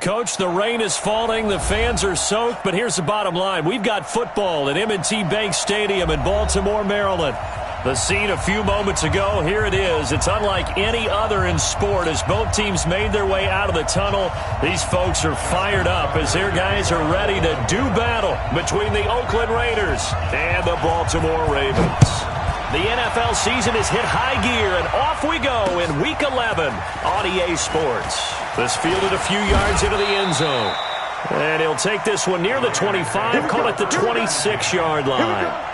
Coach, the rain is falling, the fans are soaked, but here's the bottom line. We've got football at M&T Bank Stadium in Baltimore, Maryland. The scene a few moments ago, here it is. It's unlike any other in sport as both teams made their way out of the tunnel. These folks are fired up as their guys are ready to do battle between the Oakland Raiders and the Baltimore Ravens. The NFL season has hit high gear, and off we go in Week 11 on EA Sports. This fielded a few yards into the end zone. And he'll take this one near the 25, call it the 26-yard line.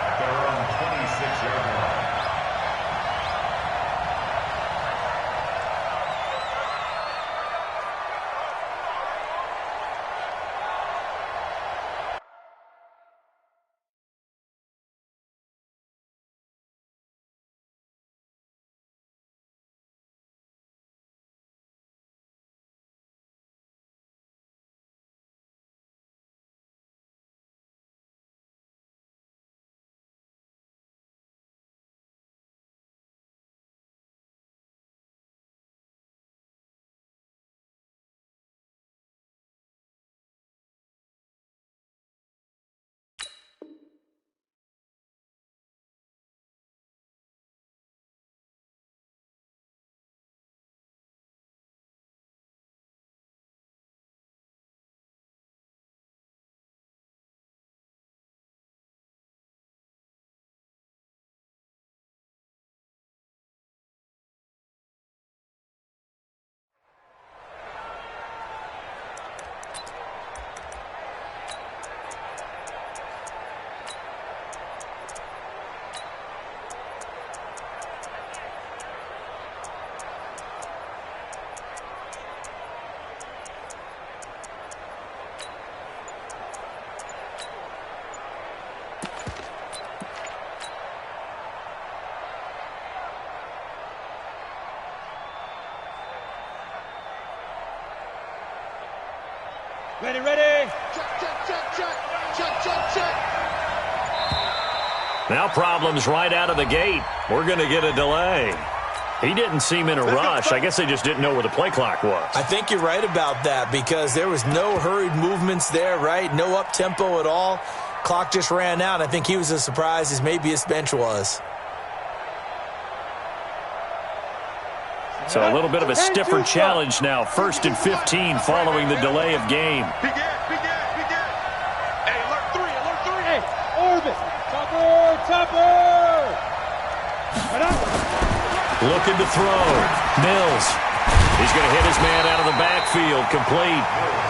Ready, ready. Check. Now problems right out of the gate. We're going to get a delay. He didn't seem in a rush. I guess they just didn't know where the play clock was. I think you're right about that because there was no hurried movements there, right? No up-tempo at all. Clock just ran out. I think he was as surprised as maybe his bench was. So a little bit of a stiffer challenge now. 1st and 15 following the delay of game. Begin. Hey, alert 3. Hey, orbit. Topper. Looking to throw. Mills. He's going to hit his man out of the backfield. Complete.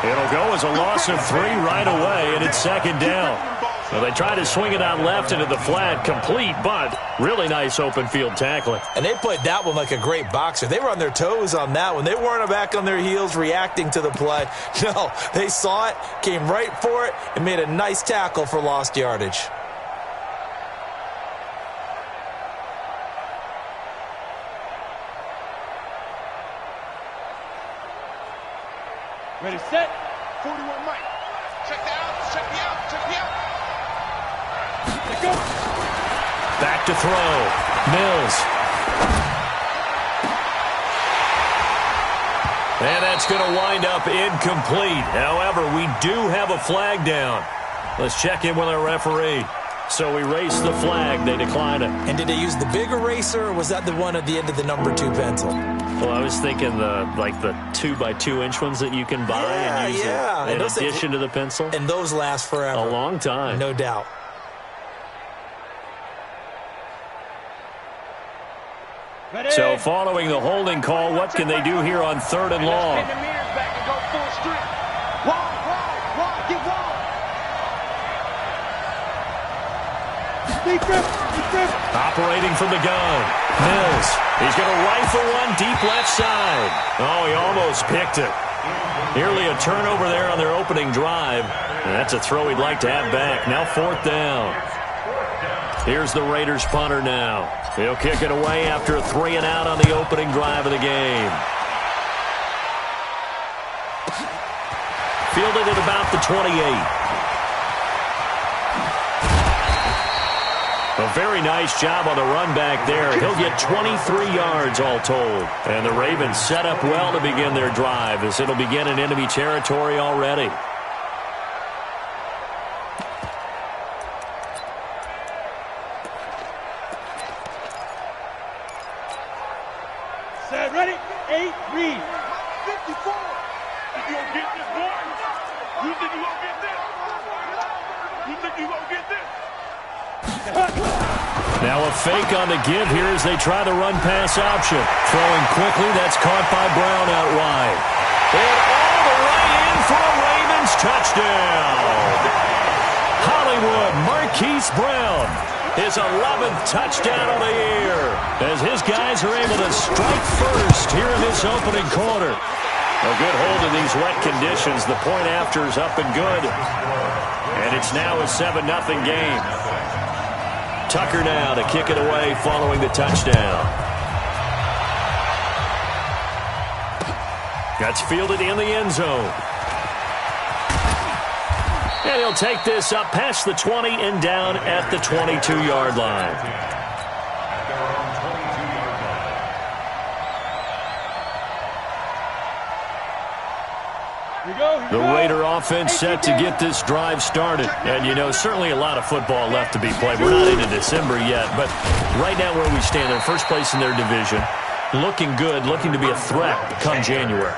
It'll go as a loss of 3 right away, and it's 2nd down. Well, they tried to swing it out left into the flat. Complete, but really nice open field tackling. And they played that one like a great boxer. They were on their toes on that one. They weren't back on their heels reacting to the play. No, they saw it, came right for it, and made a nice tackle for lost yardage. Ready, set. 41 Mike. Check the out. Let go. Back to throw. Mills. And that's going to wind up incomplete. However, we do have a flag down. Let's check in with our referee. So we race the flag. They decline it. And did they use the big eraser, or was that the one at the end of the number 2 pencil? Well, I was thinking the 2x2-inch ones that you can buy and use in addition to the pencil. And those last forever. A long time. No doubt. Ready. So following the holding call, what can they do here on 3rd and long? Spin the mirrors back and go full strength. Wide, get wide. Deep. Operating from the gun. Mills. He's going to rifle one deep left side. Oh, he almost picked it. Nearly a turnover there on their opening drive. And that's a throw he'd like to have back. Now 4th down. Here's the Raiders punter now. He'll kick it away after a 3 and out on the opening drive of the game. Fielded at about the 28. A very nice job on the run back there. He'll get 23 yards all told. And the Ravens set up well to begin their drive as it'll begin in enemy territory already. Set, ready, 8, read. 54. You gonna get this, boy? You think you gonna get this? You think you gonna get this? Now a fake on the give here as they try the run-pass option. Throwing quickly, that's caught by Brown out wide. And all the way in for a Ravens touchdown. Hollywood Marquise Brown, his 11th touchdown of the year, as his guys are able to strike first here in this opening quarter. A good hold in these wet conditions. The point after is up and good. And it's now a 7-0 game. Tucker now to kick it away following the touchdown. That's fielded in the end zone. And he'll take this up past the 20 and down at the 22-yard line. The Raider offense set to get this drive started. And, you know, certainly a lot of football left to be played. We're not into December yet, but right now where we stand, they're first place in their division. Looking good, looking to be a threat come January.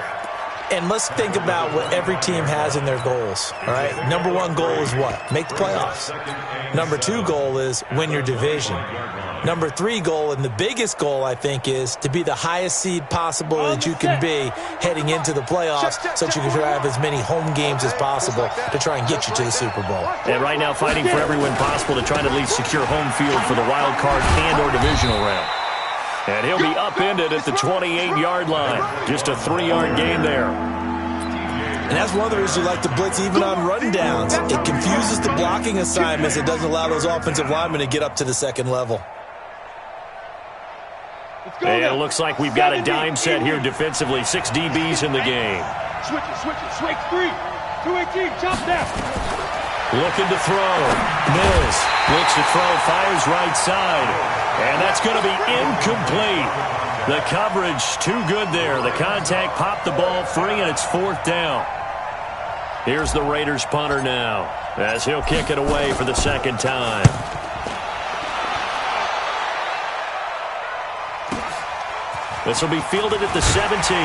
And let's think about what every team has in their goals, all right? Number one goal is what? Make the playoffs. Number two goal is win your division. Number three goal, and the biggest goal, I think, is to be the highest seed possible that you can be heading into the playoffs so that you can have as many home games as possible to try and get you to the Super Bowl. And right now fighting for every win possible to try to at least secure home field for the wild card and or divisional round. And he'll be upended at the 28-yard line. Just a 3-yard gain there. And that's one of the reasons you like to blitz even on rundowns. It confuses the blocking assignments. It doesn't allow those offensive linemen to get up to the second level. And it looks like we've got a dime set here defensively. 6 DBs in the game. Switch it, switch 3. 218, chop down. Looking to throw. Mills looks to throw, fires right side. And that's going to be incomplete. The coverage too good there. The contact popped the ball free, and it's 4th down. Here's the Raiders punter now as he'll kick it away for the second time. This will be fielded at the 17.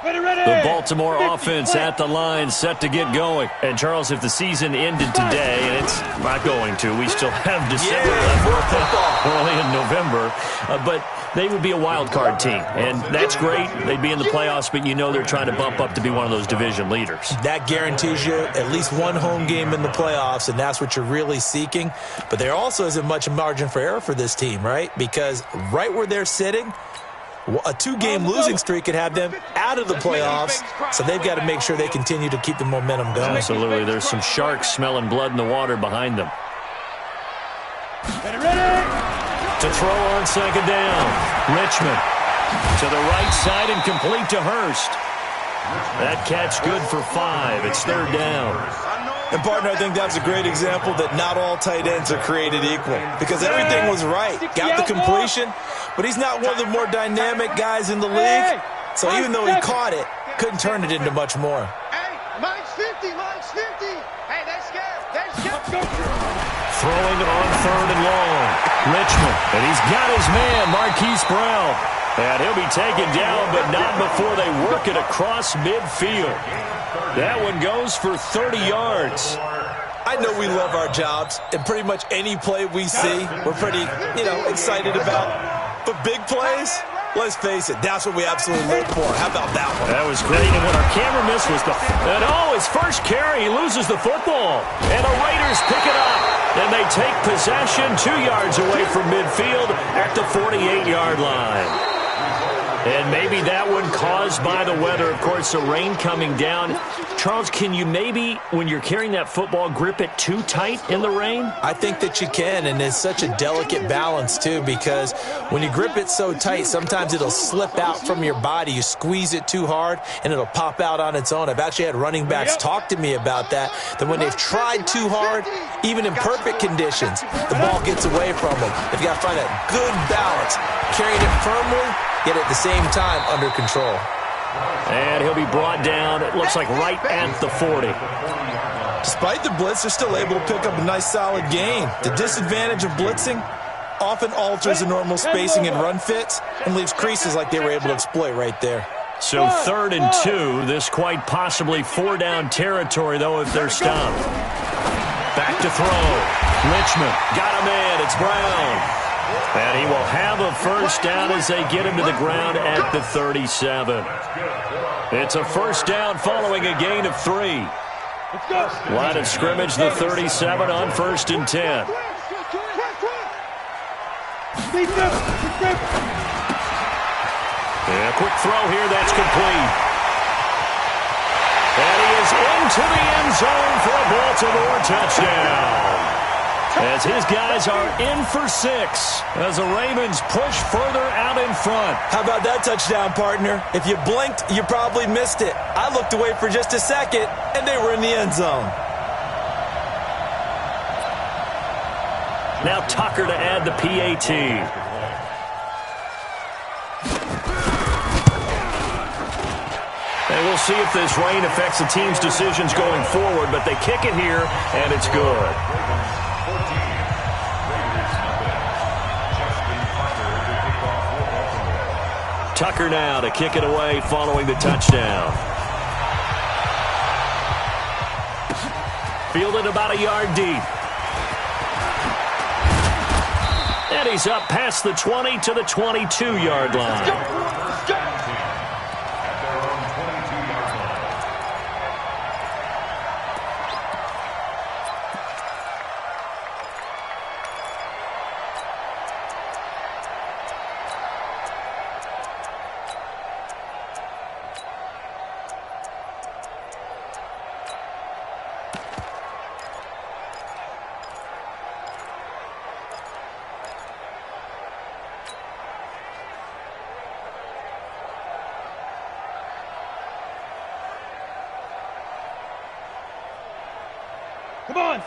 The Baltimore offense at the line, set to get going. And, Charles, if the season ended today, and it's not going to, we still have December left, early in November, but they would be a wild card team. And that's great. They'd be in the playoffs, but you know they're trying to bump up to be one of those division leaders. That guarantees you at least one home game in the playoffs, and that's what you're really seeking. But there also isn't much margin for error for this team, right? Because right where they're sitting, a 2-game losing streak could have them out of the playoffs, so they've got to make sure they continue to keep the momentum going. Absolutely. There's some sharks smelling blood in the water behind them. Ready. To throw on second down. Richmond to the right side and complete to Hurst. That catch good for 5. It's 3rd down. And, partner, I think that's a great example that not all tight ends are created equal because everything was right. Got the completion, but he's not one of the more dynamic guys in the league. So even though he caught it, couldn't turn it into much more. Hey, mine's 50. Hey, they're scared. Throwing it on 3rd and long. Richmond, and he's got his man, Marquise Brown. And he'll be taken down, but not before they work it across midfield. That one goes for 30 yards. I know we love our jobs, and pretty much any play we see, we're pretty, excited about. But big plays, let's face it, that's what we absolutely live for. How about that one? That was great, and what our camera missed was his first carry, he loses the football. And the Raiders pick it up, and they take possession 2 yards away from midfield at the 48-yard line. And maybe that one caused by the weather. Of course, the rain coming down. Charles, can you maybe, when you're carrying that football, grip it too tight in the rain? I think that you can, and it's such a delicate balance, too, because when you grip it so tight, sometimes it'll slip out from your body. You squeeze it too hard, and it'll pop out on its own. I've actually had running backs talk to me about that when they've tried too hard, even in perfect conditions, the ball gets away from them. They've got to find that good balance, carrying it firmly, yet at the same time under control. And he'll be brought down, it looks like right at the 40. Despite the blitz, they're still able to pick up a nice solid gain. The disadvantage of blitzing often alters the normal spacing and run fits and leaves creases like they were able to exploit right there. So 3rd and 2, this quite possibly 4-down territory, though, if they're stopped. Back to throw. Richmond got him in. It's Brown. And he will have a first down as they get him to the ground at the 37. It's a first down following a gain of 3. Line of scrimmage, the 37 on 1st and 10. Yeah, quick throw here, that's complete. And he is into the end zone for a Baltimore touchdown. As his guys are in for 6 as the Ravens push further out in front. How about that touchdown, partner? If you blinked, you probably missed it. I looked away for just a second, and they were in the end zone. Now Tucker to add the PAT. And we'll see if this rain affects the team's decisions going forward, but they kick it here, and it's good. Tucker now to kick it away following the touchdown. Fielded about a yard deep. And he's up past the 20 to the 22-yard line. Let's go.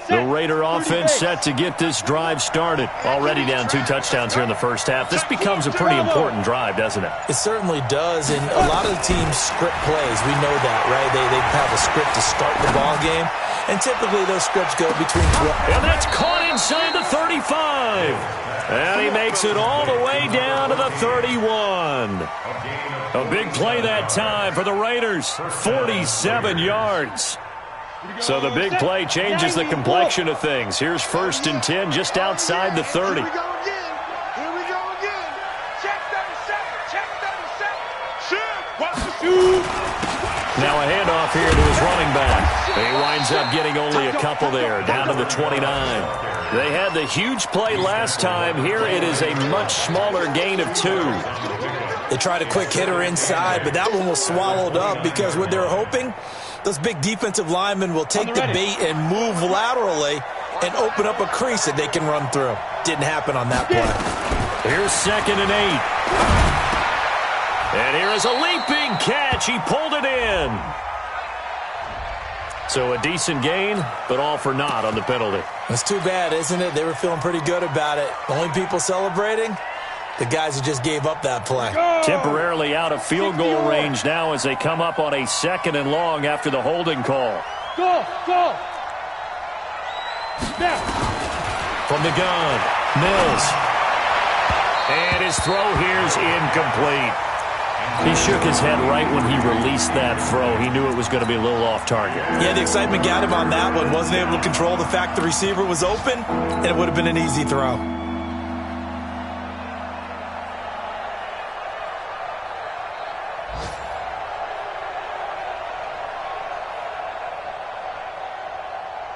The Raider offense set to get this drive started. Already down 2 touchdowns here in the first half. This becomes a pretty important drive, doesn't it? It certainly does, and a lot of the teams script plays. We know that, right? They have a script to start the ball game, and typically those scripts go between 12. And that's caught inside the 35. And he makes it all the way down to the 31. A big play that time for the Raiders. 47 yards. So the big play changes the complexion of things. Here's 1st and 10 just outside the 30. Here we go again. Check 37. Check 37. Shoot. Watch the shoot. Now a handoff here to his running back. He winds up getting only a couple there, down to the 29. They had the huge play last time. Here it is a much smaller gain of 2. They tried a quick hitter inside, but that one was swallowed up because what they're hoping, those big defensive linemen will take the bait and move laterally and open up a crease that they can run through. Didn't happen on that play. Here's 2nd and 8. And here is a leaping catch. He pulled it in. So a decent gain, but all for naught on the penalty. That's too bad, isn't it? They were feeling pretty good about it. The only people celebrating, the guys who just gave up that play. Temporarily out of field goal range now as they come up on a 2nd and long after the holding call. Go. Now. From the gun, Mills. And his throw here's incomplete. He shook his head right when he released that throw. He knew it was going to be a little off target. Yeah, the excitement got him on that one. Wasn't able to control the fact the receiver was open, and it would have been an easy throw.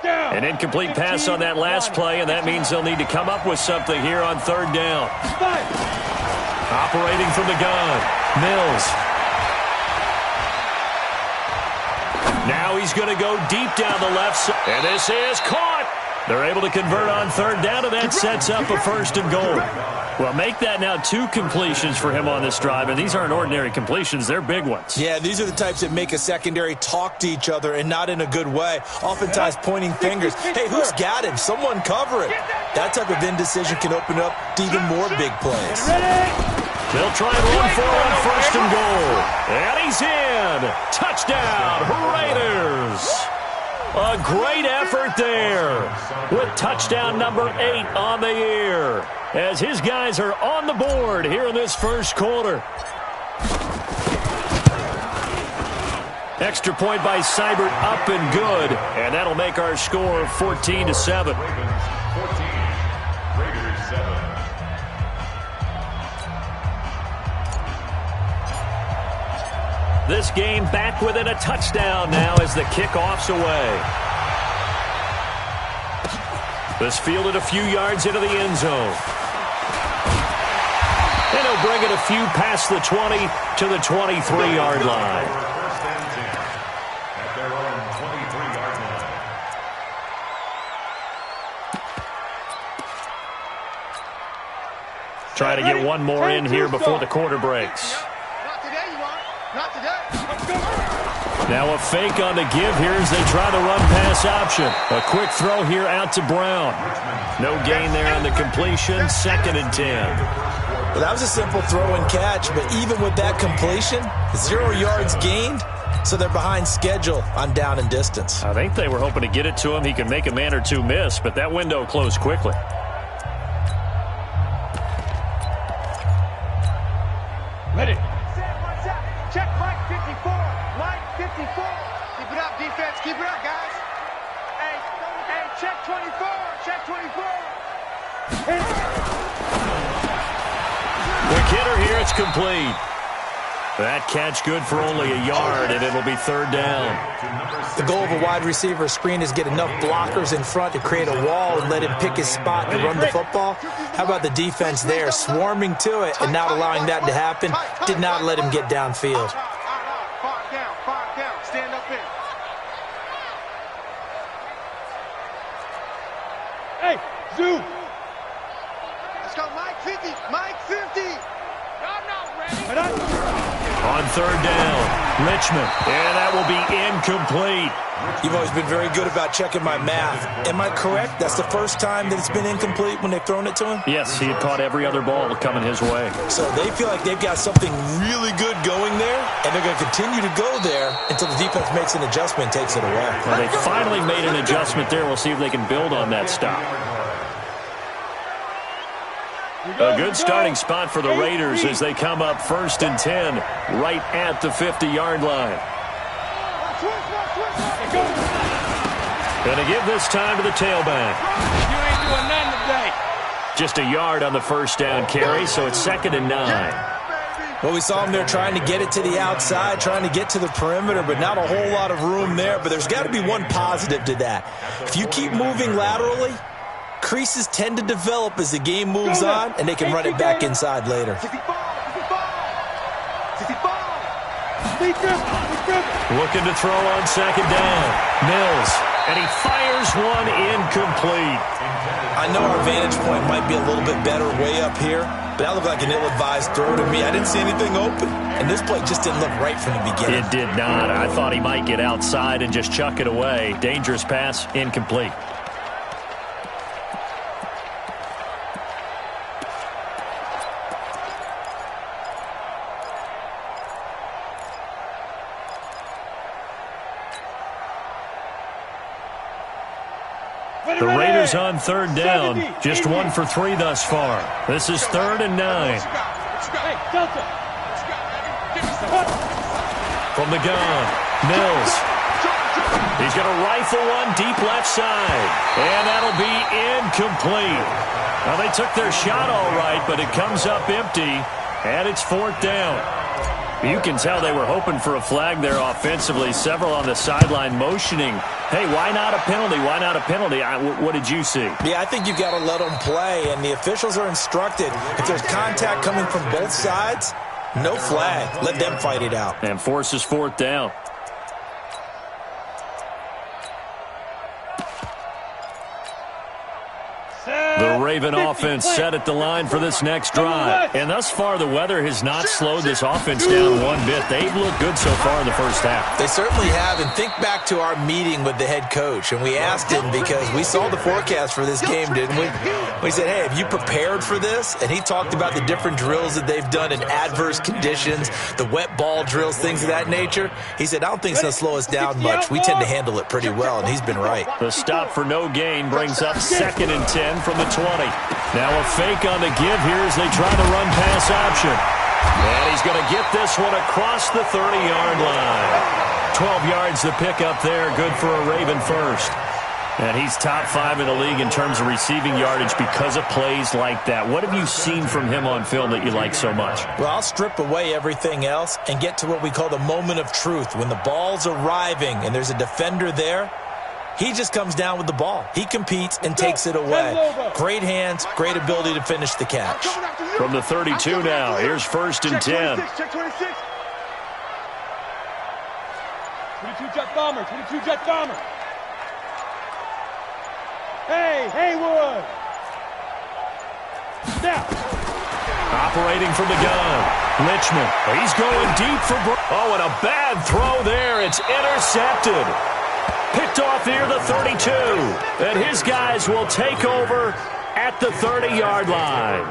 An incomplete pass on that last play, and that means they'll need to come up with something here on 3rd down. Operating from the gun, Mills. Now he's going to go deep down the left side. And this is caught. They're able to convert on third down, and that sets up a 1st and goal. Well, make that now 2 completions for him on this drive, and these aren't ordinary completions. They're big ones. Yeah, these are the types that make a secondary talk to each other and not in a good way, oftentimes pointing fingers. Hey, who's got him? Someone cover it. That type of indecision can open up to even more big plays. They'll try and run for it on 1st and goal. And he's in. Touchdown, Raiders. A great effort there with touchdown number 8 on the year as his guys are on the board here in this 1st quarter. Extra point by Seibert up and good, and that'll make our score 14-7. This game back within a touchdown now as the kickoff's away. This fielded a few yards into the end zone. And he'll bring it a few past the 20 to the 23-yard line. Try to get one more in here before the quarter breaks. Not today. Now a fake on the give here as they try the run-pass option. A quick throw here out to Brown. No gain there on the completion. 2nd and 10. Well, that was a simple throw and catch, but even with that completion, 0 yards gained, so they're behind schedule on down and distance. I think they were hoping to get it to him. He could make a man or two miss, but that window closed quickly. Ready. Check Mike 54. Mike 54. Keep it up, defense. Keep it up, guys. Hey, check 24. Check 24. The kidder here, it's complete. That catch good for only a yard, and it'll be 3rd down. The goal of a wide receiver screen is get enough blockers in front to create a wall and let him pick his spot to run the football. How about the defense there, swarming to it and not allowing that to happen? Did not let him get downfield. Far down. Stand up in. Hey, Zoo. Let's go, Mike 50. Mike 50. I'm not ready. On 3rd down, Richmond, and that will be incomplete. You've always been very good about checking my math. Am I correct? That's the first time that it's been incomplete when they've thrown it to him? Yes, he had caught every other ball coming his way. So they feel like they've got something really good going there, and they're going to continue to go there until the defense makes an adjustment and takes it away. Well, they finally made an adjustment there. We'll see if they can build on that stop. A good starting spot for the Raiders as they come up 1st and 10 right at the 50-yard line. Going to give this time to the tailback. You ain't doing nothing today. Just a yard on the 1st down carry, so it's 2nd and 9. Well, we saw him there trying to get it to the outside, trying to get to the perimeter, but not a whole lot of room there. But there's got to be one positive to that. If you keep moving laterally, creases tend to develop as the game moves on, and they can run it back inside later. Looking to throw on 2nd down. Mills, and he fires one incomplete. I know our vantage point might be a little bit better way up here, but that looked like an ill-advised throw to me. I didn't see anything open, and this play just didn't look right from the beginning. It did not. I thought he might get outside and just chuck it away. Dangerous pass, incomplete. The Raiders on 3rd down. Just 1 for 3 thus far. This is 3rd and 9. From the gun, Mills. He's going to rifle one deep left side. And that'll be incomplete. Well, they took their shot all right, but it comes up empty. And it's 4th down. You can tell they were hoping for a flag there offensively. Several on the sideline motioning, hey, why not a penalty? Why not a penalty? What did you see? Yeah, I think you've got to let them play, and the officials are instructed. If there's contact coming from both sides, no flag. Let them fight it out. And forces fourth down. The Raven offense set at the line for this next drive. And thus far, the weather has not slowed this offense down one bit. They've looked good so far in the first half. They certainly have. And think back to our meeting with the head coach. And we asked him, because we saw the forecast for this game, didn't we? We said, hey, have you prepared for this? And he talked about the different drills that they've done in adverse conditions, the wet ball drills, things of that nature. He said, I don't think it's going to slow us down much. We tend to handle it pretty well, and he's been right. The stop for no gain brings up 2nd and 10 from the 20. Now a fake on the give here as they try the run-pass option. And he's going to get this one across the 30-yard line. 12 yards to pick up there. Good for a Raven first. And he's top 5 in the league in terms of receiving yardage because of plays like that. What have you seen from him on film that you like so much? Well, I'll strip away everything else and get to what we call the moment of truth. When the ball's arriving and there's a defender there, he just comes down with the ball. He competes and takes it away. Great hands, great ability to finish the catch. From the 32 now, here's 1st and 10. Check 26. 22 jet bomber, 22 jet bomber. Hey, Haywood. Now. Operating from the gun. Lichman. He's going deep for... Oh, and a bad throw there. It's intercepted. Picked off near the 32. And his guys will take over at the 30-yard line.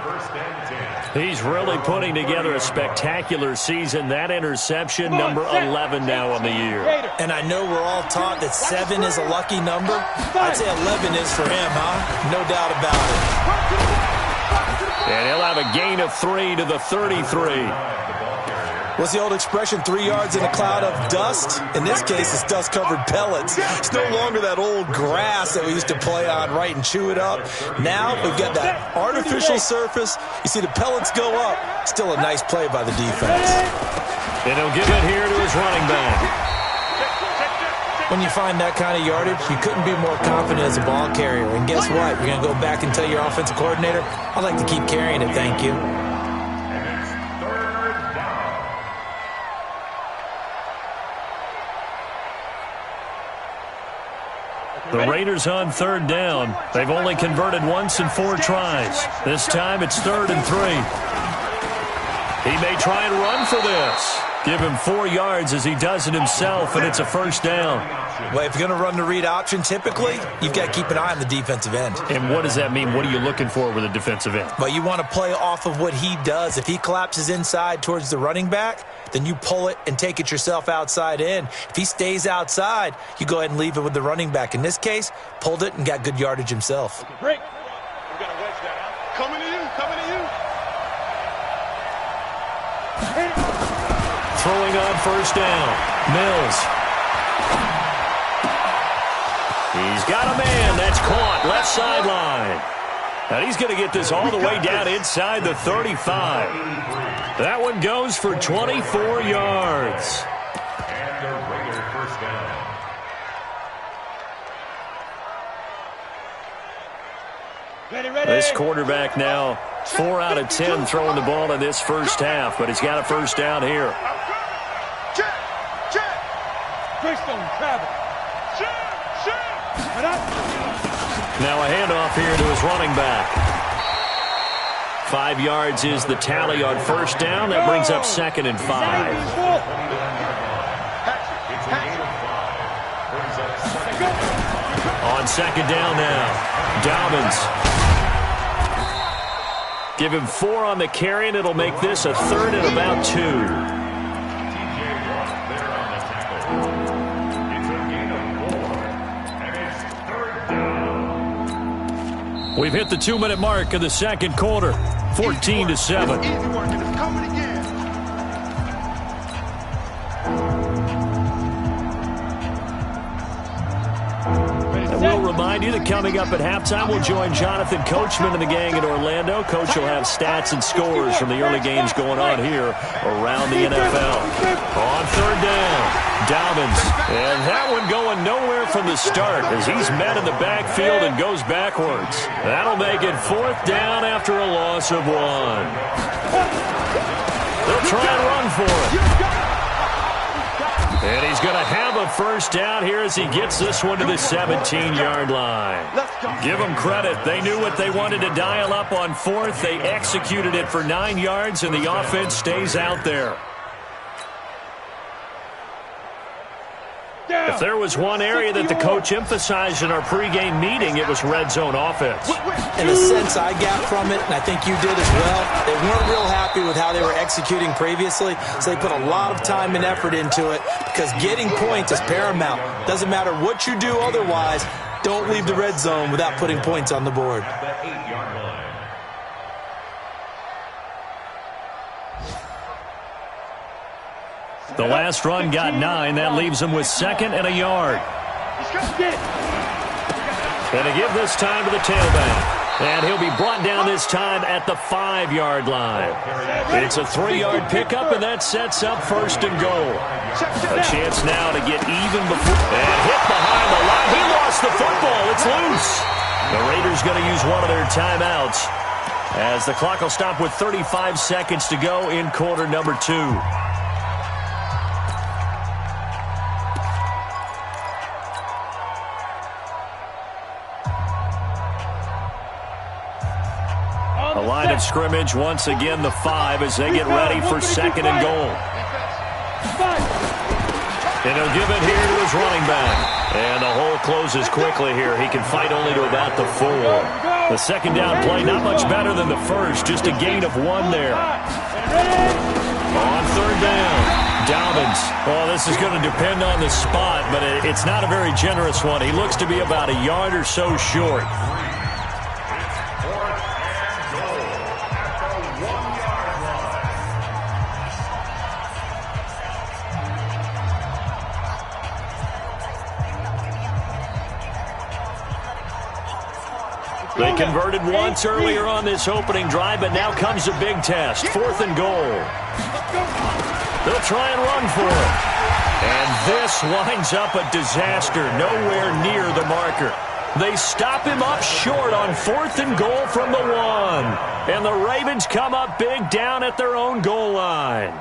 He's really putting together a spectacular season. That interception, number 11 now on the year. And I know we're all taught that 7 is a lucky number. I'd say 11 is for him, huh? No doubt about it. And he'll have a gain of 3 to the 33. What's the old expression, 3 yards in a cloud of dust? In this case, it's dust-covered pellets. It's no longer that old grass that we used to play on, right, and chew it up. Now we've got that artificial surface. You see the pellets go up. Still a nice play by the defense. And he'll give it here to his running back. When you find that kind of yardage, you couldn't be more confident as a ball carrier. And guess what? You're going to go back and tell your offensive coordinator, I'd like to keep carrying it, thank you. The Raiders on 3rd down. They've only converted once in 4 tries. This time it's 3rd and 3. He may try and run for this. Give him 4 yards as he does it himself, and it's a 1st down. Well, if you're going to run the read option, typically, you've got to keep an eye on the defensive end. And what does that mean? What are you looking for with a defensive end? Well, you want to play off of what he does. If he collapses inside towards the running back, then you pull it and take it yourself outside in. If he stays outside, you go ahead and leave it with the running back. In this case, pulled it and got good yardage himself. Break. We got to wedge that out. Coming to you, coming to you. Throwing on 1st down. Mills. He's got a man. That's caught. Left sideline. And he's going to get this all the way down inside the 35. That one goes for 24 yards. And the Raider 1st down. Ready. This quarterback now 4 out of 10 throwing the ball in this first half, but he's got a 1st down here. Check. Greystone, travel. Now a handoff here to his running back. 5 yards is the tally on 1st down. That brings up 2nd and 5. On 2nd down now, Dobbins. Give him 4 on the carry, and it'll make this a 3rd and about 2. We've hit the 2-minute mark of the 2nd quarter, 14-7. Easy work, and it's coming again. And we'll remind you that coming up at halftime, we'll join Jonathan Coachman and the gang in Orlando. Coach will have stats and scores from the early games going on here around the NFL. On third down, Dobbins. And that one going nowhere from the start as he's met in the backfield and goes backwards. That'll make it fourth down after a loss of 1. They'll try and run for it. And he's going to have a first down here as he gets this one to the 17-yard line. Give them credit. They knew what they wanted to dial up on fourth. They executed it for 9 yards, and the offense stays out there. If there was one area that the coach emphasized in our pregame meeting, it was red zone offense. In a sense, I got from it, and I think you did as well. They weren't real happy with how they were executing previously, so they put a lot of time and effort into it because getting points is paramount. Doesn't matter what you do otherwise, don't leave the red zone without putting points on the board. The last run got 9. That leaves him with 2nd and a yard. And to give this time to the tailback. And he'll be brought down this time at the 5-yard line. It's a 3-yard pickup, and that sets up 1st and goal. A chance now to get even before. And hit behind the line. He lost the football. It's loose. The Raiders going to use one of their timeouts as the clock will stop with 35 seconds to go in quarter number 2. The line of scrimmage, once again, the 5 as they get ready for 2nd and goal. And he'll give it here to his running back. And the hole closes quickly here. He can fight only to about the 4. The 2nd down play, not much better than the first, just a gain of 1 there. On 3rd down, Dobbins. Oh, this is going to depend on the spot, but it's not a very generous one. He looks to be about a yard or so short. They converted once earlier on this opening drive, but now comes a big test. 4th and goal. They'll try and run for it. And this winds up a disaster, nowhere near the marker. They stop him up short on 4th and goal from the 1. And the Ravens come up big down at their own goal line.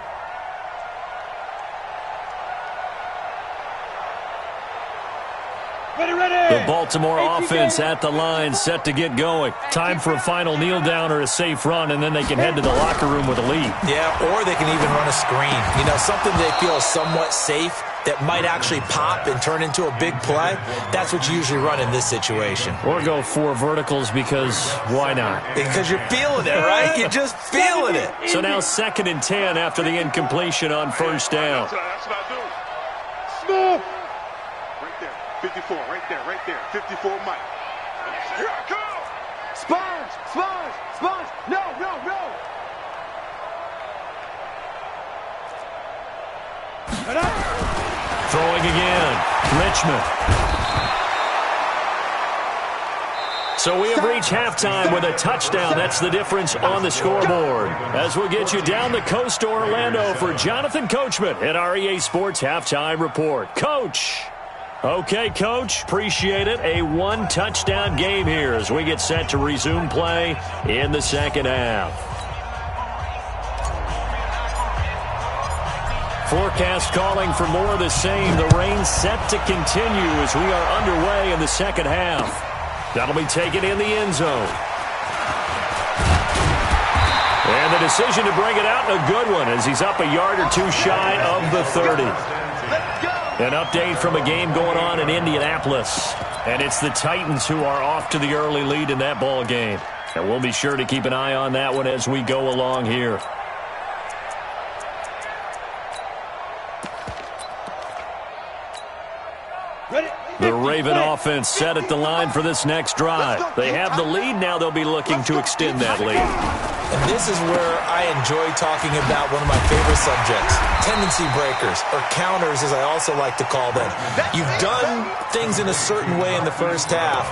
The Baltimore offense at the line, set to get going. Time for a final kneel down or a safe run, and then they can head to the locker room with a lead. Yeah, or they can even run a screen. You know, something they feel is somewhat safe that might actually pop and turn into a big play. That's what you usually run in this situation. Or go 4 verticals because why not? Because you're feeling it, right? You're just feeling it. So now 2nd and 10 after the incompletion on 1st down. That's what I do. Smooth. 54, right there. 54, Mike. Here I come. Sponge. No. Throwing again. Richmond. So we have reached halftime with a touchdown. That's the difference on the scoreboard. As we'll get you down the coast to Orlando for Jonathan Coachman at our EA Sports Halftime Report. Coach. Okay, Coach, appreciate it. A 1-touchdown game here as we get set to resume play in the 2nd half. Forecast calling for more of the same. The rain set to continue as we are underway in the 2nd half. That'll be taken in the end zone. And the decision to bring it out, a good one, as he's up a yard or 2 shy of the 30. An update from a game going on in Indianapolis. And it's the Titans who are off to the early lead in that ball game. And we'll be sure to keep an eye on that one as we go along here. The Raven offense set at the line for this next drive. They have the lead. Now they'll be looking to extend that lead. And this is where I enjoy talking about one of my favorite subjects, tendency breakers, or counters as I also like to call them. You've done things in a certain way in the first half,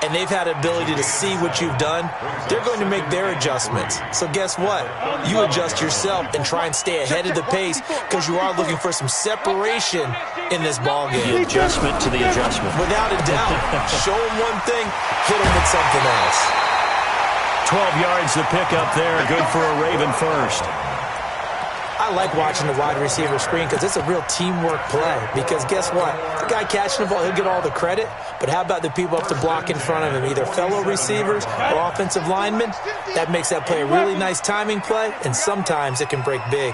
and they've had the ability to see what you've done. They're going to make their adjustments. So guess what? You adjust yourself and try and stay ahead of the pace because you are looking for some separation in this ball game. The adjustment to the adjustment. Without a doubt. Show them one thing, hit them with something else. 12 yards to pick up there. Good for a Raven first. I like watching the wide receiver screen because it's a real teamwork play. Because guess what? The guy catching the ball, he'll get all the credit. But how about the people up to block in front of him, either fellow receivers or offensive linemen? That makes that play a really nice timing play, and sometimes it can break big.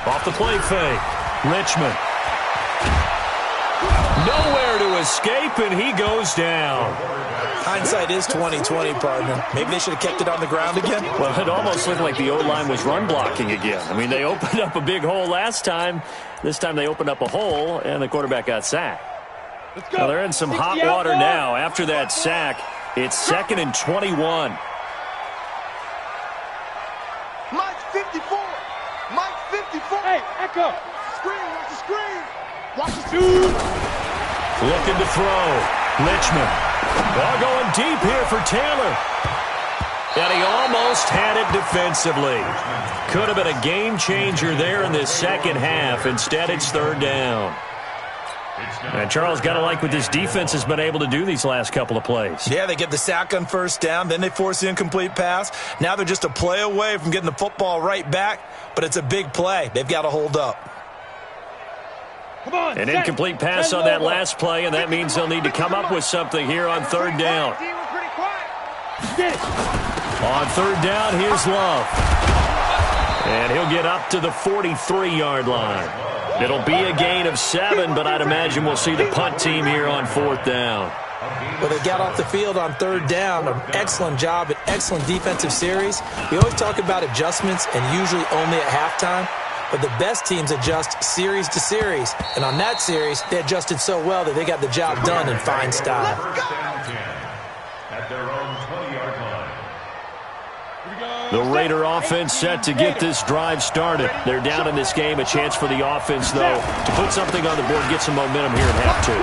Off the play fake. Richmond. Nowhere to escape, and he goes down. Hindsight is 20/20, partner. Maybe they should have kept it on the ground again. Well, it almost looked like the O-line was run blocking again. I mean, they opened up a big hole last time. This time they opened up a hole, and the quarterback got sacked. Well, they're in some hot water now. After that sack, it's 2nd and 21. Mike 54. Mike 54. Hey, Echo. Screen, watch the screen. Watch the dude. Looking to throw. Richmond. Ball going deep here for Taylor. And he almost had it defensively. Could have been a game changer there in this second half. Instead, it's 3rd down. And Charles, got to like what this defense has been able to do these last couple of plays. Yeah, they get the sack on 1st down, then they force the incomplete pass. Now they're just a play away from getting the football right back, but it's a big play. They've got to hold up. Come on. An incomplete pass on that last play, and that means they'll need to come up with something here on 3rd down. Get it. On 3rd down, here's Love. And he'll get up to the 43-yard line. It'll be a gain of 7, but I'd imagine we'll see the punt team here on 4th down. Well, they got off the field on 3rd down. An excellent job, an excellent defensive series. We always talk about adjustments, and usually only at halftime. But the best teams adjust series to series. And on that series, they adjusted so well that they got the job done in fine style. At their own 20-yard line. The Raider offense set to get this drive started. They're down in this game. A chance for the offense, though, to put something on the board, get some momentum here in half 2.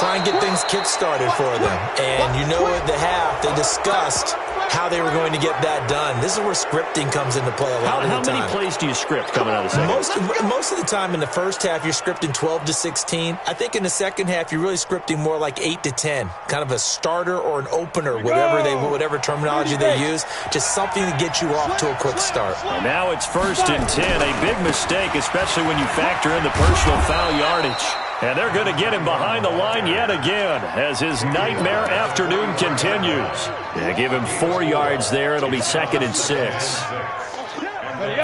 Try and get things kick-started for them. And you know at the half, they discussed how they were going to get that done. This is where scripting comes into play a lot of the time. How many plays do you script coming out of the second? Most of the time in the first half, you're scripting 12 to 16. I think in the second half, you're really scripting more like 8 to 10. Kind of a starter or an opener, whatever terminology they use. Just something to get you off to a quick start. And now it's 1st and 10. A big mistake, especially when you factor in the personal foul yardage. And they're going to get him behind the line yet again as his nightmare afternoon continues. They give him 4 yards there. It'll be 2nd and 6.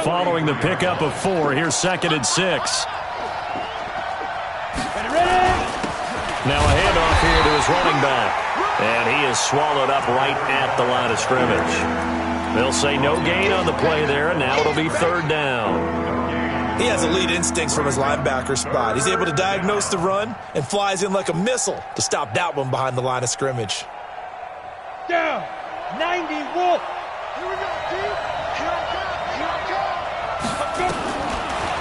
Following the pickup of 4, here's 2nd and 6. Now a handoff here to his running back. And he is swallowed up right at the line of scrimmage. They'll say no gain on the play there, and now it'll be 3rd down. He has elite instincts from his linebacker spot. He's able to diagnose the run and flies in like a missile to stop that one behind the line of scrimmage. Down. 90 Wolf. Here we go, dude. Here I come. Here I come.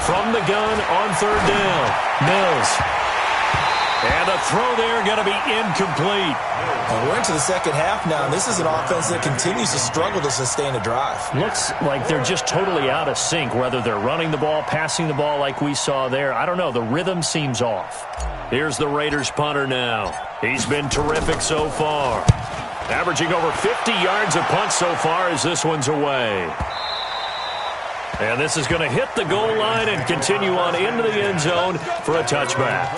From the gun on 3rd down, Mills. And the throw there going to be incomplete. And we're into the second half now, and this is an offense that continues to struggle to sustain a drive. Looks like they're just totally out of sync, whether they're running the ball, passing the ball like we saw there. I don't know. The rhythm seems off. Here's the Raiders punter now. He's been terrific so far. Averaging over 50 yards a punt so far as this one's away. And this is going to hit the goal line and continue on into the end zone for a touchback.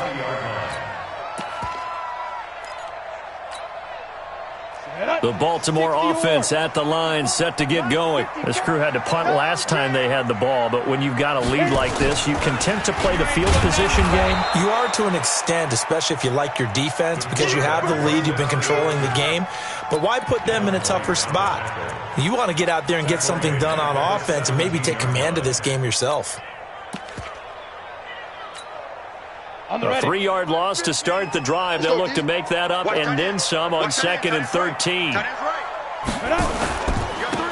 The Baltimore offense at the line, set to get going. This crew had to punt last time they had the ball, but when you've got a lead like this, you can tend to play the field position game. You are to an extent, especially if you like your defense, because you have the lead, you've been controlling the game. But why put them in a tougher spot? You want to get out there and get something done on offense and maybe take command of this game yourself. A 3-yard loss to start the drive. They'll look to make that up and then some on 2nd and 13.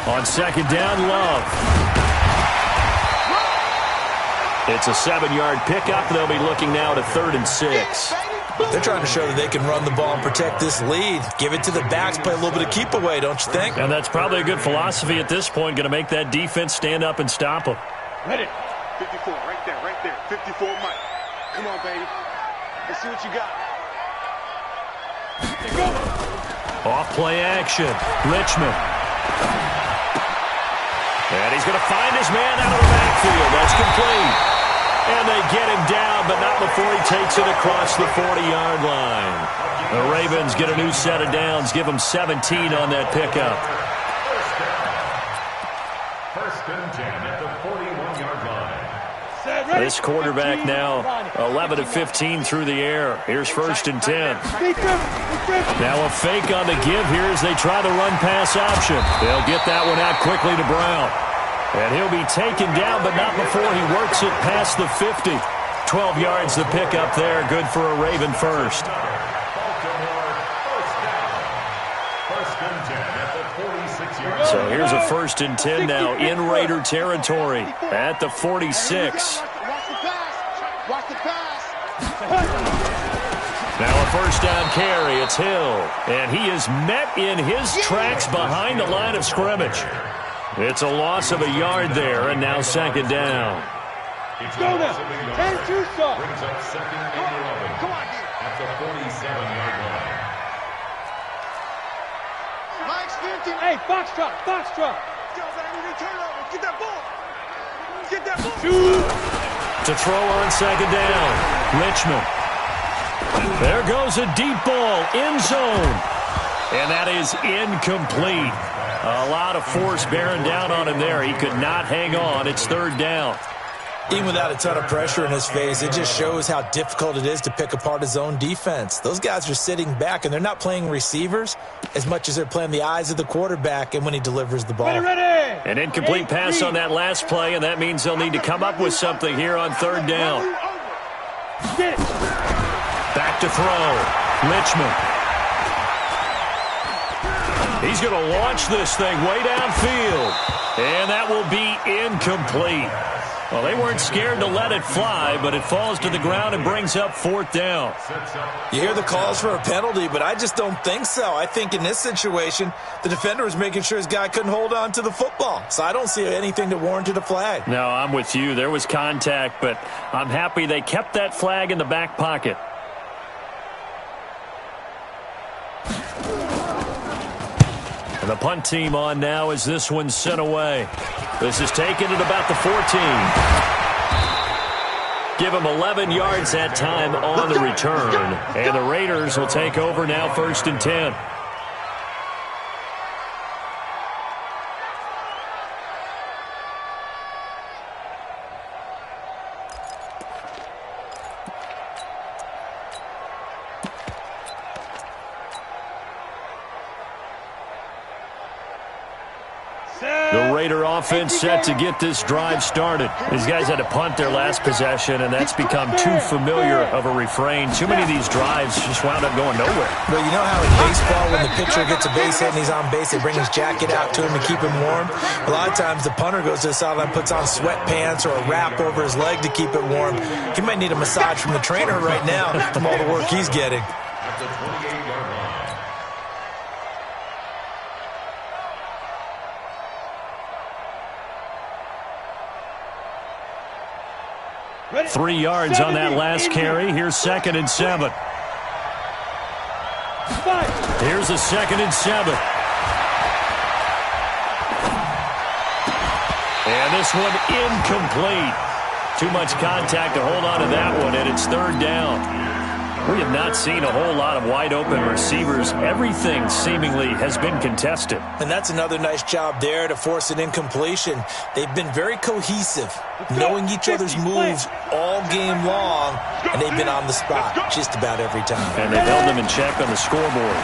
On 2nd down, Love. It's a 7-yard pickup. They'll be looking now to 3rd and 6. They're trying to show that they can run the ball and protect this lead. Give it to the backs, play a little bit of keep away, don't you think? And that's probably a good philosophy at this point. Going to make that defense stand up and stop them. Ready. 54, right there. 54, Mike. Come on, baby. Let's see what you got. Off play action. Richmond. And he's going to find his man out of the backfield. That's complete. And they get him down, but not before he takes it across the 40-yard line. The Ravens get a new set of downs, give them 17 on that pickup. First and 10 at the 41-yard line. This quarterback now 11 of 15 through the air. Here's 1st and 10. Now a fake on the give here as they try the run-pass option. They'll get that one out quickly to Brown. And he'll be taken down, but not before he works it past the 50. 12 yards to pick up there. Good for a Raven first. So here's a 1st and 10 now in Raider territory at the 46. Watch the pass. Now a 1st down carry. It's Hill. And he is met in his tracks behind the line of scrimmage. It's a loss of a yard there, and now 2nd down. Go now. 10-2 stop. Brings up 2nd and 11. Come on, at the 47-yard line. Mike's 50. Hey, Foxtrot. Turnover. Get that ball. Shoot. To throw on 2nd down. Richmond. There goes a deep ball. End zone. And that is incomplete. A lot of force bearing down on him there. He could not hang on. It's 3rd down. Even without a ton of pressure in his face, it just shows how difficult it is to pick apart his own defense. Those guys are sitting back, and they're not playing receivers as much as they're playing the eyes of the quarterback and when he delivers the ball. An incomplete pass on that last play, and that means they'll need to come up with something here on 3rd down. Back to throw. Richmond. He's going to launch this thing way downfield. And that will be incomplete. Well, they weren't scared to let it fly, but it falls to the ground and brings up 4th down. You hear the calls for a penalty, but I just don't think so. I think in this situation, the defender was making sure his guy couldn't hold on to the football. So I don't see anything that warranted a flag. No, I'm with you. There was contact, but I'm happy they kept that flag in the back pocket. And the punt team on now as this one's sent away. This is taken at about the 14. Give them 11 yards that time on the return. And the Raiders will take over now 1st and 10. The Raider offense set to get this drive started. These guys had to punt their last possession, and that's become too familiar of a refrain. Too many of these drives just wound up going nowhere. Well, you know how in baseball, when the pitcher gets a base hit and he's on base, they bring his jacket out to him to keep him warm? A lot of times the punter goes to the sideline, puts on sweatpants or a wrap over his leg to keep it warm. He might need a massage from the trainer right now from all the work he's getting. At the 28-yard line. 3 yards on that last carry. Here's 2nd and 7. Here's a 2nd and 7. And this one incomplete. Too much contact to hold on to that one, and it's 3rd down. We have not seen a whole lot of wide-open receivers. Everything seemingly has been contested. And that's another nice job there to force an incompletion. They've been very cohesive, knowing each other's moves all game long, and they've been on the spot just about every time. And they've held them in check on the scoreboard.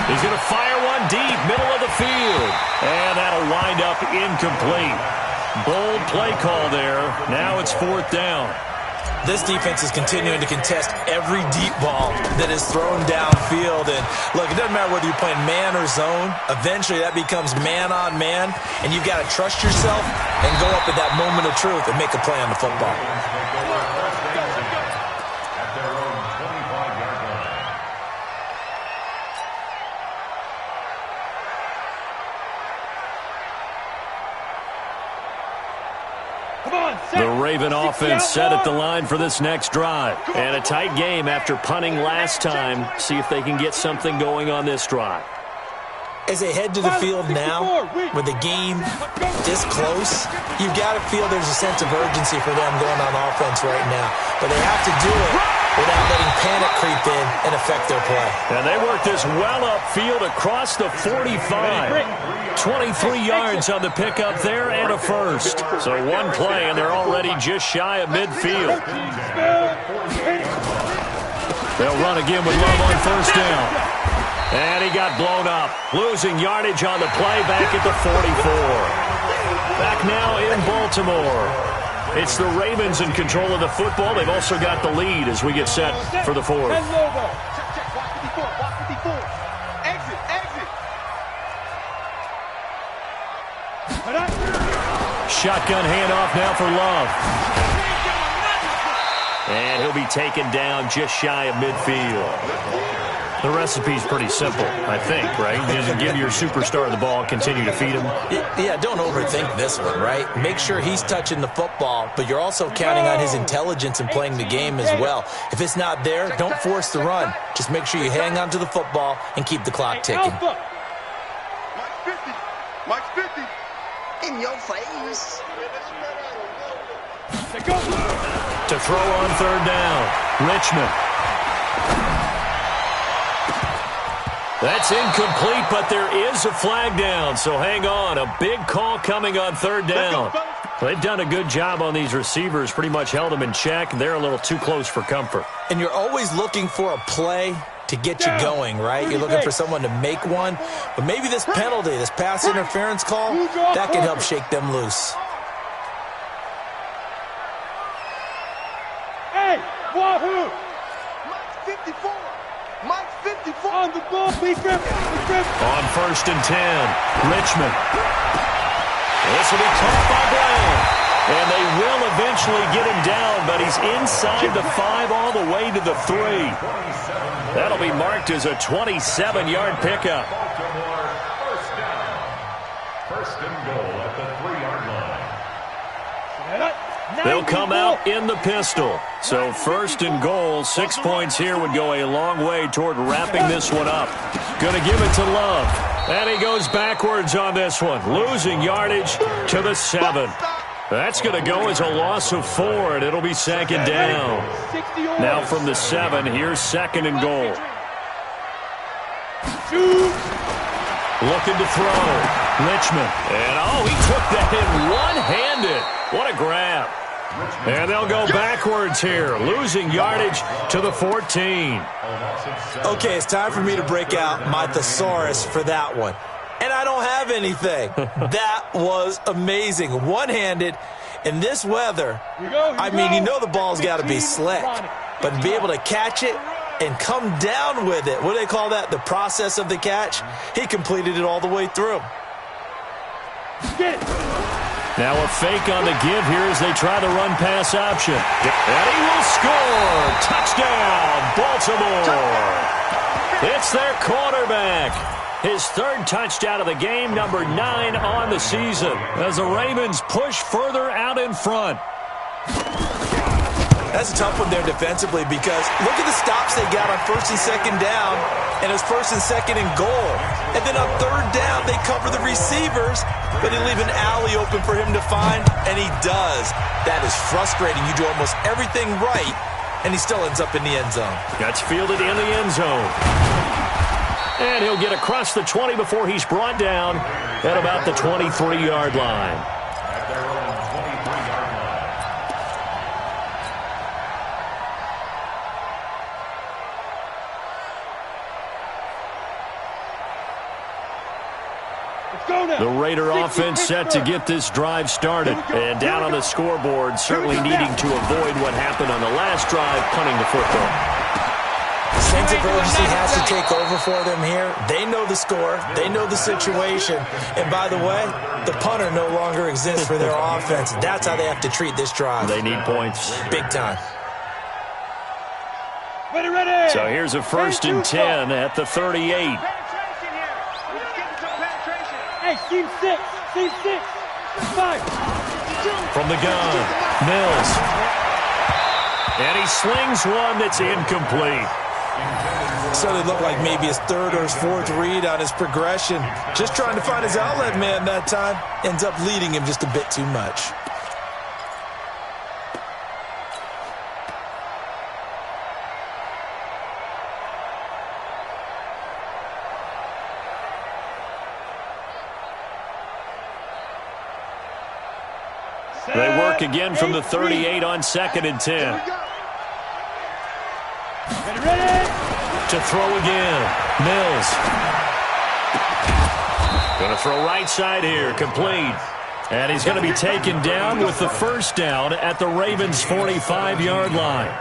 He's going to fire one deep, middle of the field. And that'll wind up incomplete. Bold play call there. Now it's 4th down. This defense is continuing to contest every deep ball that is thrown downfield. And look, it doesn't matter whether you're playing man or zone. Eventually, that becomes man on man, and you've got to trust yourself and go up at that moment of truth and make a play on the football. At their own 25-yard line. The Raven offense set at the line for this next drive. And a tight game after punting last time. See if they can get something going on this drive. As they head to the field now, with the game this close, you've got to feel there's a sense of urgency for them going on offense right now. But they have to do it without letting panic creep in and affect their play. And they work this well upfield across the 45. 23 yards on the pickup there and a first. So one play, and they're already just shy of midfield. They'll run again with Love on first down. And he got blown up, losing yardage on the play back at the 44. Back now in Baltimore. It's the Ravens in control of the football. They've also got the lead as we get set for the fourth. Check, block 54, block 54. Exit, exit. Shotgun handoff now for Love. And he'll be taken down just shy of midfield. The recipe's pretty simple, I think, right? Just give your superstar the ball, continue to feed him. Yeah, don't overthink this one, right? Make sure he's touching the football, but you're also counting on his intelligence in playing the game as well. If it's not there, don't force the run. Just make sure you hang on to the football and keep the clock ticking. Mike's 50. Mike's 50. In your face. To throw on third down, Richmond. That's incomplete, but there is a flag down, so hang on. A big call coming on third down. They've done a good job on these receivers, pretty much held them in check. They're a little too close for comfort. And you're always looking for a play to get you going, right? You're looking for someone to make one. But maybe this penalty, this pass interference call, that can help shake them loose. Hey, wahoo! Mike's 54. Mike's 54. On the ball, be grip. On first and 10, Richmond. This will be caught by Brown. And they will eventually get him down, but he's inside the 5 all the way to the 3. That'll be marked as a 27-yard pickup. Baltimore, first down. First and goal at the 3-yard line. They'll come out in the pistol. So first and goal, 6 points here would go a long way toward wrapping this one up. Going to give it to Love. And he goes backwards on this one, losing yardage to the 7. That's going to go as a loss of 4, and it'll be second down. Now from the 7, here's second and goal. Looking to throw. Richmond. And, he took that in one-handed. What a grab. And they'll go backwards here, losing yardage to the 14. Okay, it's time for me to break out my thesaurus for that one. And I don't have anything. That was amazing. One-handed in this weather. I mean, you know the ball's got to be slick. But to be able to catch it and come down with it, what do they call that? The process of the catch? He completed it all the way through. Now a fake on the give here as they try the run-pass option. And he will score. Touchdown, Baltimore. It's their quarterback. His third touchdown of the game, number 9 on the season, as the Ravens push further out in front. That's a tough one there defensively because look at the stops they got on first and second down, and it's first and second and goal. And then on third down, they cover the receivers, but they leave an alley open for him to find, and he does. That is frustrating. You do almost everything right, and he still ends up in the end zone. Gets fielded in the end zone. And he'll get across the 20 before he's brought down at about the 23-yard line. At their own 23-yard line. The Raider offense set to get this drive started. And down on the scoreboard, certainly needing to avoid what happened on the last drive, punting the football. Sense of urgency has to take over for them here. They know the score. They know the situation. And by the way, the punter no longer exists for their offense. That's how they have to treat this drive. They need points. Big time. Ready. So here's a 1st and 10 at the 38. Hey, team 6. 5. From the gun, Mills. And he slings one that's incomplete. So it looked like maybe his 3rd or his 4th read on his progression. Just trying to find his outlet man that time. Ends up leading him just a bit too much. They work again from the 38 on 2nd and 10. Ready. To throw again. Mills. Going to throw right side here. Complete. And he's going to be taken down with the 1st down at the Ravens' 45-yard line.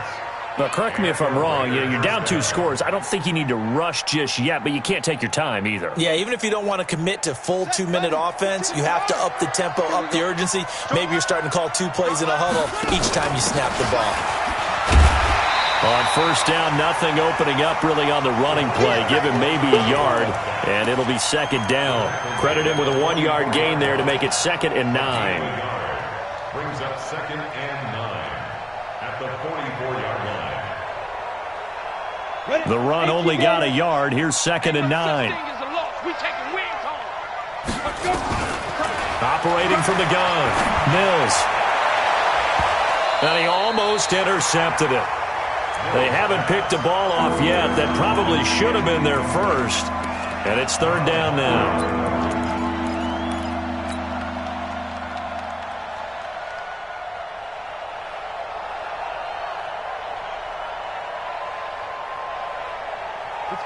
Now, correct me if I'm wrong. You're down 2 scores. I don't think you need to rush just yet, but you can't take your time either. Yeah, even if you don't want to commit to full 2-minute offense, you have to up the tempo, up the urgency. Maybe you're starting to call 2 plays in a huddle each time you snap the ball. On 1st down, nothing opening up really on the running play. Give him maybe a yard, and it'll be 2nd down. Credit him with a 1-yard gain there to make it 2nd and 9. Brings up 2nd and 9 at the 44-yard line. The run only got a yard. Here's 2nd and 9. Operating from the gun, Mills. And he almost intercepted it. They haven't picked a ball off yet. That probably should have been their first. And it's 3rd down now.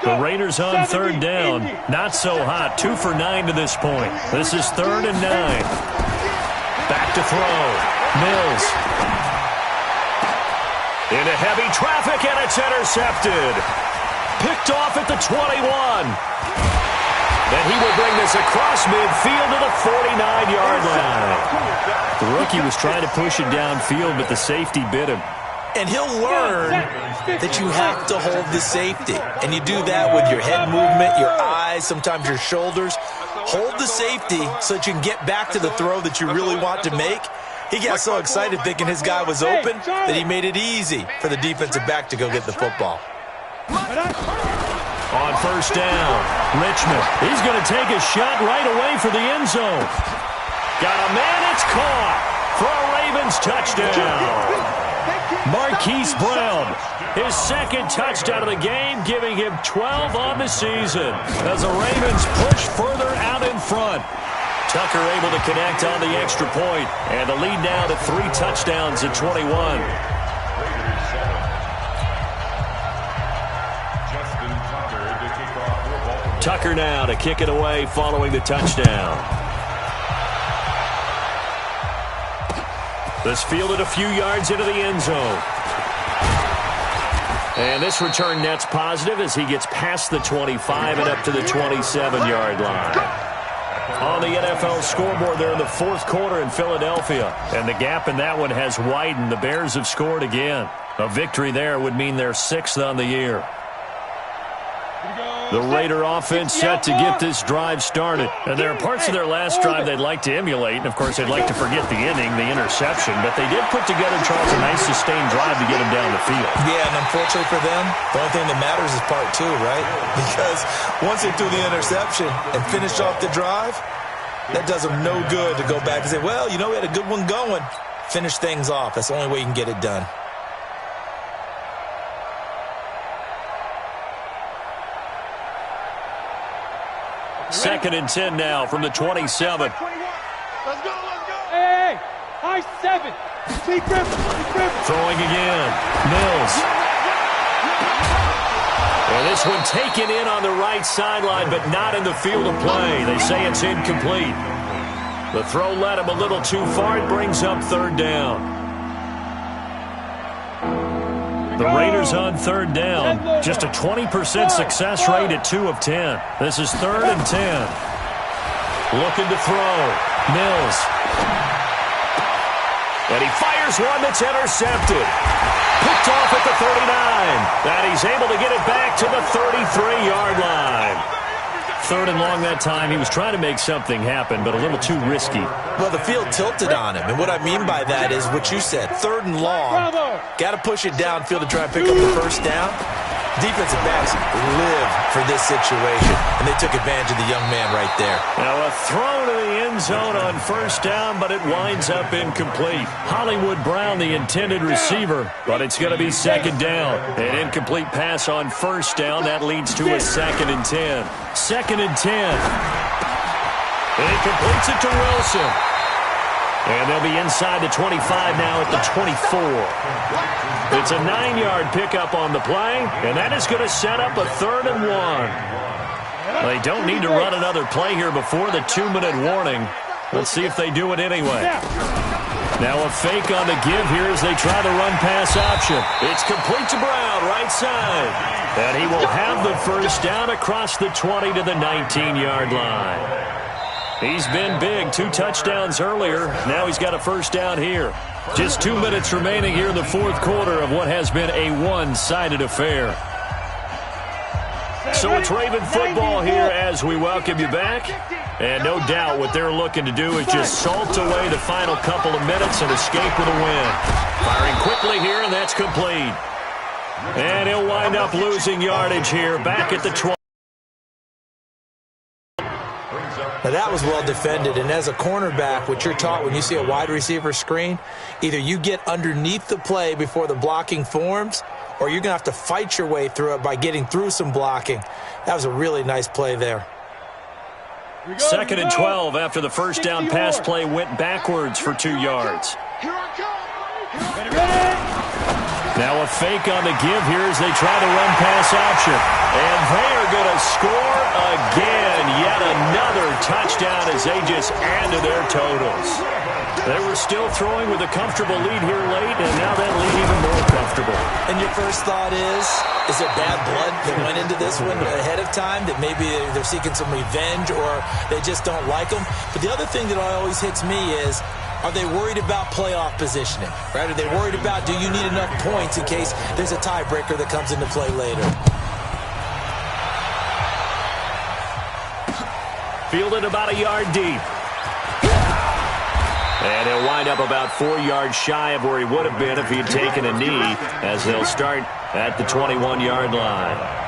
The Raiders on 3rd down. Not so hot. 2 for 9 to this point. This is 3rd and 9. Back to throw. Mills. Into heavy traffic, and it's intercepted. Picked off at the 21. And he will bring this across midfield to the 49-yard line. The rookie was trying to push it downfield, but the safety bit him. And he'll learn that you have to hold the safety. And you do that with your head movement, your eyes, sometimes your shoulders. Hold the safety so that you can get back to the throw that you really want to make. He got so excited thinking his guy was open that he made it easy for the defensive back to go get the football. On 1st down, Richmond. He's going to take a shot right away for the end zone. Got a man, it's caught for a Ravens touchdown. Marquise Brown, his 2nd touchdown of the game, giving him 12 on the season as the Ravens push further out in front. Tucker able to connect on the extra point, and the lead now to 3 touchdowns at 21. Tucker now to kick it away following the touchdown. This fielded a few yards into the end zone. And this return net's positive as he gets past the 25 and up to the 27-yard line. On the NFL scoreboard, they're in the 4th quarter in Philadelphia. And the gap in that one has widened. The Bears have scored again. A victory there would mean they're 6th on the year. The Raider offense set to get this drive started. And there are parts of their last drive they'd like to emulate. And, of course, they'd like to forget the inning, the interception. But they did put together, Charles, a nice sustained drive to get them down the field. Yeah, and unfortunately for them, the only thing that matters is part 2, right? Because once they threw the interception and finished off the drive, that does them no good to go back and say, well, you know, we had a good one going. Finish things off. That's the only way you can get it done. Second and 10 now from the 27. Let's go. Hey, high 7. Deep river. Throwing again. Mills. And this one taken in on the right sideline, but not in the field of play. They say it's incomplete. The throw led him a little too far. It brings up third down. The Raiders on third down. Just a 20% success rate at 2 of 10. This is 3rd and 10. Looking to throw. Mills. And he fires one that's intercepted. Picked off at the 39. And he's able to get it back to the 33-yard line. 3rd and long that time. He was trying to make something happen, but a little too risky. Well, the field tilted on him, and what I mean by that is what you said, 3rd and long. Got to push it downfield to try and pick up the first down. Defensive backs live for this situation, and they took advantage of the young man right there. Now a throw to the end zone on first down, but it winds up incomplete. Hollywood Brown, the intended receiver, but it's going to be 2nd down. An incomplete pass on first down. That leads to a 2nd and 10. 2nd and 10. And he completes it to Wilson. And they'll be inside the 25 now at the 24. It's a 9-yard pickup on the play, and that is going to set up a 3rd and 1. They don't need to run another play here before the 2-minute warning. Let's see if they do it anyway. Now a fake on the give here as they try the run-pass option. It's complete to Brown, right side. And he will have the first down across the 20 to the 19-yard line. He's been big, 2 touchdowns earlier. Now he's got a first down here. Just 2 minutes remaining here in the 4th quarter of what has been a one-sided affair. So it's Raven football here as we welcome you back. And no doubt what they're looking to do is just salt away the final couple of minutes and escape with a win. Firing quickly here, and that's complete. And he'll wind up losing yardage here back at the 20. Now that was well defended, and as a cornerback, what you're taught when you see a wide receiver screen, either you get underneath the play before the blocking forms, or you're going to have to fight your way through it by getting through some blocking. That was a really nice play there. 2nd and 12 after the first down pass play went backwards for 2 yards. Now a fake on the give here as they try the run-pass option. And they are going to score again. Yet another touchdown as they just add to their totals. They were still throwing with a comfortable lead here late, and now that lead even more comfortable. And your first thought is there bad blood that went into this one ahead of time, that maybe they're seeking some revenge or they just don't like them? But the other thing that always hits me is, are they worried about playoff positioning? Right? Are they worried about, do you need enough points in case there's a tiebreaker that comes into play later? Fielded about a yard deep. And he'll wind up about 4 yards shy of where he would have been if he had taken a knee, as they'll start at the 21-yard line.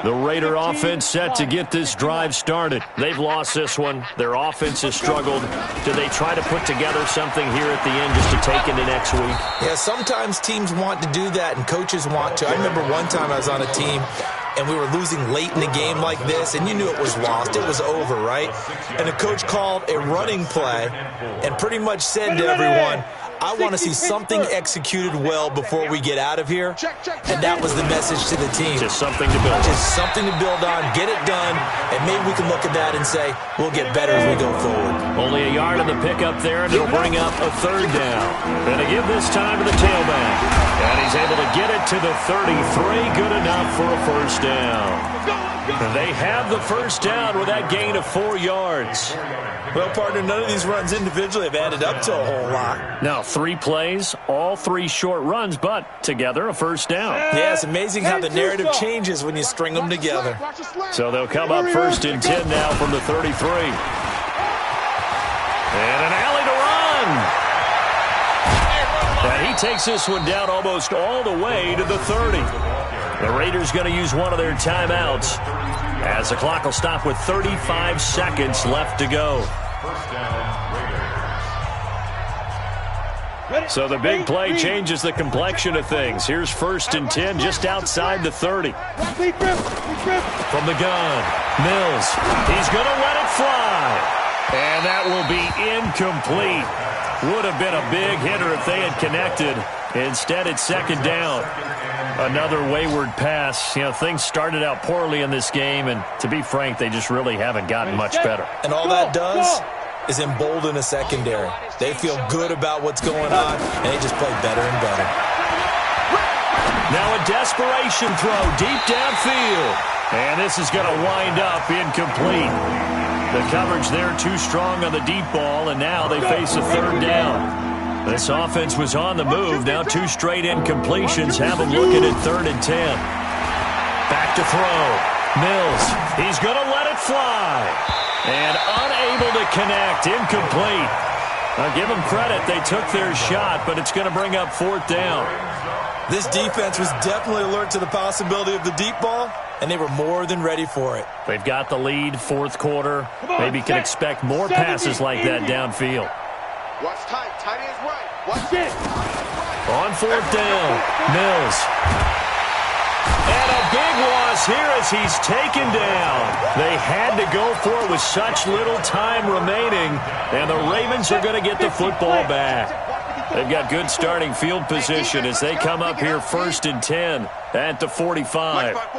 The Raider offense set to get this drive started. They've lost this one. Their offense has struggled. Do they try to put together something here at the end just to take into next week? Yeah, sometimes teams want to do that and coaches want to. I remember one time I was on a team and we were losing late in the game like this, and you knew it was lost. It was over, right? And the coach called a running play and pretty much said to everyone, I want to see something executed well before we get out of here. And that was the message to the team. Just something to build on. Just something to build on, get it done, and maybe we can look at that and say, we'll get better as we go forward. Only a yard on the pickup there, and it'll bring up a 3rd down. And to give this time to the tailback. And he's able to get it to the 33. Good enough for a first down. And they have the first down with that gain of 4 yards. Well, partner, none of these runs individually have added up to a whole lot. Now, 3 plays, all 3 short runs, but together a first down. Yeah, it's amazing how the narrative changes when you string them together. So they'll come up 1st and 10 now from the 33. And an alley to run. And he takes this one down almost all the way to the 30. The Raiders going to use one of their timeouts as the clock will stop with 35 seconds left to go. So the big play changes the complexion of things. Here's 1st and 10 just outside the 30. From the gun, Mills. He's going to let it fly. And that will be incomplete. Would have been a big hitter if they had connected. Instead, it's second down. Another wayward pass. You know, things started out poorly in this game, and to be frank, they just really haven't gotten much better. And all that does is embolden a secondary. They feel good about what's going on, and they just play better and better. Now a desperation throw deep downfield. And this is going to wind up incomplete. The coverage there too strong on the deep ball, and now they face a third down. This offense was on the move. Now 2 straight incompletions have them looking at 3rd and 10. Back to throw. Mills. He's going to let it fly. And unable to connect. Incomplete. Now give them credit. They took their shot, but it's going to bring up 4th down. This defense was definitely alert to the possibility of the deep ball, and they were more than ready for it. They've got the lead, 4th quarter. Maybe can expect more passes like that downfield. Watch tight. Tight ends right. Watch it. On 4th down, Mills. And a big loss here as he's taken down. They had to go for it with such little time remaining, and the Ravens are going to get the football back. They've got good starting field position as they come up here 1st and 10 at the 45. That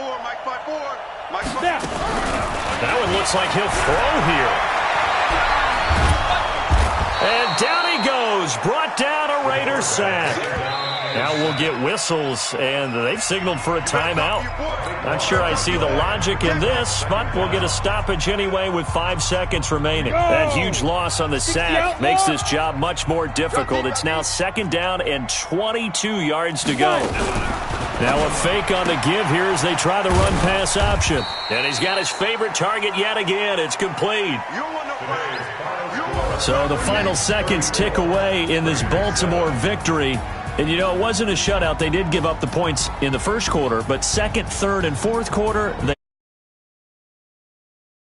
one looks like he'll throw here. And down he goes, brought down a Raider sack. Now we'll get whistles, and they've signaled for a timeout. Not sure I see the logic in this, but we'll get a stoppage anyway with 5 seconds remaining. That huge loss on the sack makes this job much more difficult. It's now 2nd down and 22 yards to go. Now a fake on the give here as they try the run-pass option. And he's got his favorite target yet again. It's complete. So the final seconds tick away in this Baltimore victory. And, you know, it wasn't a shutout. They did give up the points in the first quarter, but 2nd, 3rd, and 4th quarter, they